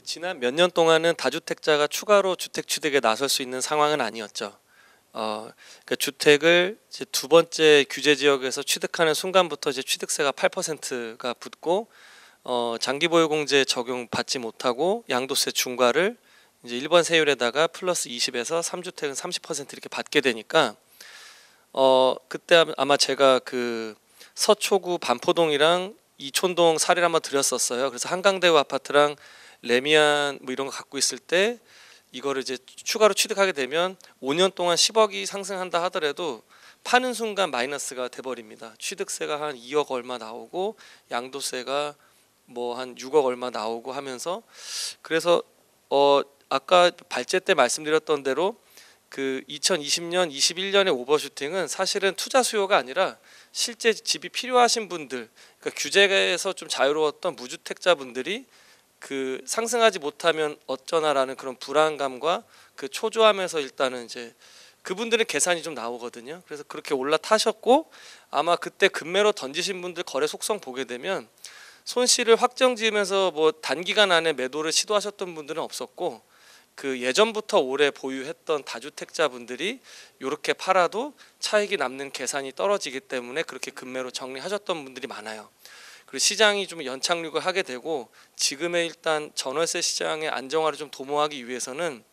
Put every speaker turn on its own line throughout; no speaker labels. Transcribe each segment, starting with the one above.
지난 몇 년 동안은 다주택자가 추가로 주택 취득에 나설 수 있는 상황은 아니었죠. 그러니까 주택을 이제 두 번째 규제 지역에서 취득하는 순간부터 이제 취득세가 8%가 붙고 장기 보유 공제 적용 받지 못하고 양도세 중과를 이제 일반 세율에다가 플러스 20에서 3주택은 30% 이렇게 받게 되니까 그때 아마 제가 그 서초구 반포동이랑 이촌동 사례를 한번 드렸었어요. 그래서 한강대우 아파트랑 레미안 뭐 이런 거 갖고 있을 때 이거를 이제 추가로 취득하게 되면 5년 동안 10억이 상승한다 하더라도 파는 순간 마이너스가 돼버립니다. 취득세가 한 2억 얼마 나오고 양도세가 뭐 한 6억 얼마 나오고 하면서, 그래서 아까 발제 때 말씀드렸던 대로 그 2020년, 21년의 오버슈팅은 사실은 투자 수요가 아니라 실제 집이 필요하신 분들, 그러니까 규제에서 좀 자유로웠던 무주택자분들이 그 상승하지 못하면 어쩌나라는 그런 불안감과 그 초조함에서 일단은 이제 그분들은 계산이 좀 나오거든요. 그래서 그렇게 올라타셨고, 아마 그때 급매로 던지신 분들 거래 속성 보게 되면 손실을 확정 지으면서 뭐 단기간 안에 매도를 시도하셨던 분들은 없었고, 그 예전부터 오래 보유했던 다주택자분들이 이렇게 팔아도 차익이 남는 계산이 떨어지기 때문에 그렇게 급매로 정리하셨던 분들이 많아요. 그리고 시장이 좀 연착륙을 하게 되고, 지금의 일단 전월세 시장의 안정화를 좀 도모하기 위해서는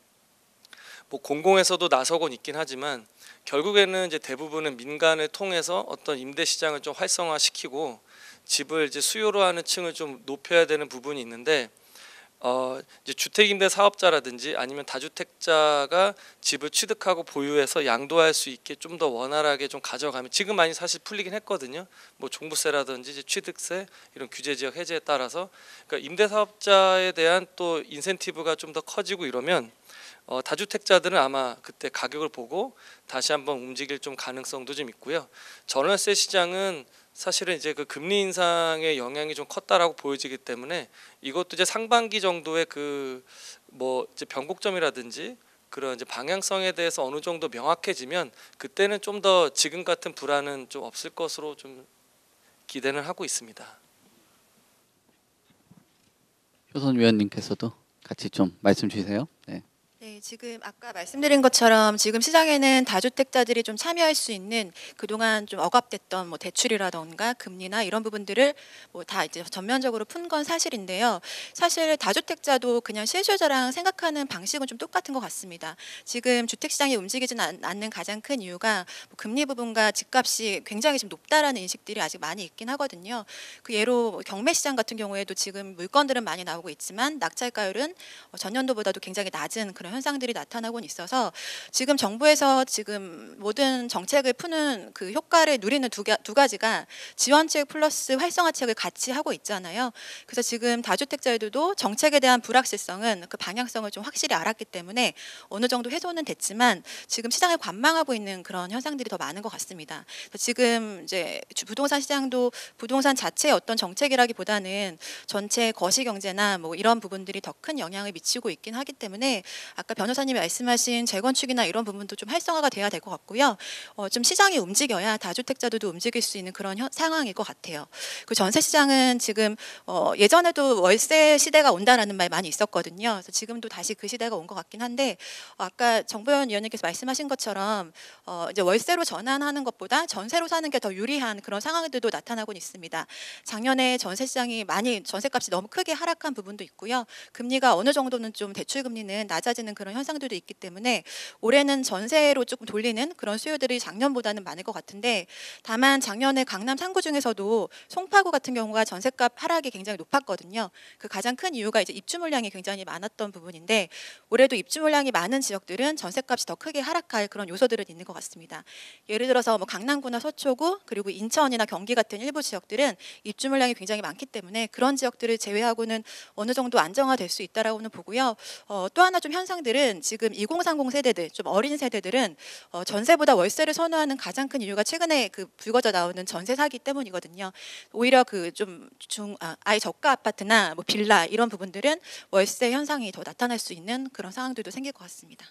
뭐 공공에서도 나서곤 있긴 하지만 결국에는 이제 대부분은 민간을 통해서 어떤 임대 시장을 좀 활성화시키고 집을 이제 수요로 하는 층을 좀 높여야 되는 부분이 있는데, 이제 주택임대 사업자라든지 아니면 다주택자가 집을 취득하고 보유해서 양도할 수 있게 좀 더 원활하게 좀 가져가면, 지금 많이 사실 풀리긴 했거든요. 뭐 종부세라든지 이제 취득세 이런 규제 지역 해제에 따라서, 그러니까 임대 사업자에 대한 또 인센티브가 좀 더 커지고 이러면 다주택자들은 아마 그때 가격을 보고 다시 한번 움직일 좀 가능성도 좀 있고요. 전월세 시장은 사실은 이제 그 금리 인상의 영향이 좀 컸다라고 보여지기 때문에 이것도 이제 상반기 정도의 그 뭐 이제 변곡점이라든지 그런 이제 방향성에 대해서 어느 정도 명확해지면 그때는 좀 더 지금 같은 불안은 좀 없을 것으로 좀 기대는 하고 있습니다.
효선 위원님께서도 같이 좀 말씀 주세요. 네.
네, 지금 아까 말씀드린 것처럼 지금 시장에는 다주택자들이 좀 참여할 수 있는 그동안 좀 억압됐던 뭐 대출이라던가 금리나 이런 부분들을 뭐 다 이제 전면적으로 푼 건 사실인데요. 사실 다주택자도 그냥 실수요자랑 생각하는 방식은 좀 똑같은 것 같습니다. 지금 주택 시장이 움직이지 않는 가장 큰 이유가 뭐 금리 부분과 집값이 굉장히 지금 높다라는 인식들이 아직 많이 있긴 하거든요. 그 예로 뭐 경매 시장 같은 경우에도 지금 물건들은 많이 나오고 있지만 낙찰가율은 전년도보다도 굉장히 낮은 그런 현상들이 나타나곤 있어서 지금 정부에서 지금 모든 정책을 푸는 그 효과를 누리는 두 가지가 지원책 플러스 활성화책을 같이 하고 있잖아요. 그래서 지금 다주택자들도 정책에 대한 불확실성은 그 방향성을 좀 확실히 알았기 때문에 어느 정도 해소는 됐지만 지금 시장을 관망하고 있는 그런 현상들이 더 많은 것 같습니다. 지금 이제 부동산 시장도 부동산 자체의 어떤 정책이라기보다는 전체 거시 경제나 뭐 이런 부분들이 더 큰 영향을 미치고 있긴 하기 때문에 아까 변호사님이 말씀하신 재건축이나 이런 부분도 좀 활성화가 돼야 될 것 같고요. 좀 시장이 움직여야 다주택자들도 움직일 수 있는 그런 상황일 것 같아요. 그 전세 시장은 지금 예전에도 월세 시대가 온다라는 말 많이 있었거든요. 그래서 지금도 다시 그 시대가 온 것 같긴 한데 아까 정보현 위원님께서 말씀하신 것처럼 이제 월세로 전환하는 것보다 전세로 사는 게 더 유리한 그런 상황들도 나타나고 있습니다. 작년에 전세 시장이 많이 전세값이 너무 크게 하락한 부분도 있고요. 금리가 어느 정도는 좀 대출 금리는 낮아지는 그런 현상들도 있기 때문에 올해는 전세로 조금 돌리는 그런 수요들이 작년보다는 많을 것 같은데, 다만 작년에 강남 3구 중에서도 송파구 같은 경우가 전세값 하락이 굉장히 높았거든요. 그 가장 큰 이유가 이제 입주 물량이 굉장히 많았던 부분인데 올해도 입주 물량이 많은 지역들은 전세값이 더 크게 하락할 그런 요소들은 있는 것 같습니다. 예를 들어서 뭐 강남구나 서초구 그리고 인천이나 경기 같은 일부 지역들은 입주 물량이 굉장히 많기 때문에 그런 지역들을 제외하고는 어느 정도 안정화될 수 있다라고는 보고요. 또 하나 좀 현상들은 지금 2030 세대들, 좀 어린 세대들은 전세보다 월세를 선호하는 가장 큰 이유가 최근에 그 불거져 나오는 전세 사기 때문이거든요. 오히려 그 좀 아예 저가 아파트나 뭐 빌라 이런 부분들은 월세 현상이 더 나타날 수 있는 그런 상황들도 생길 것 같습니다.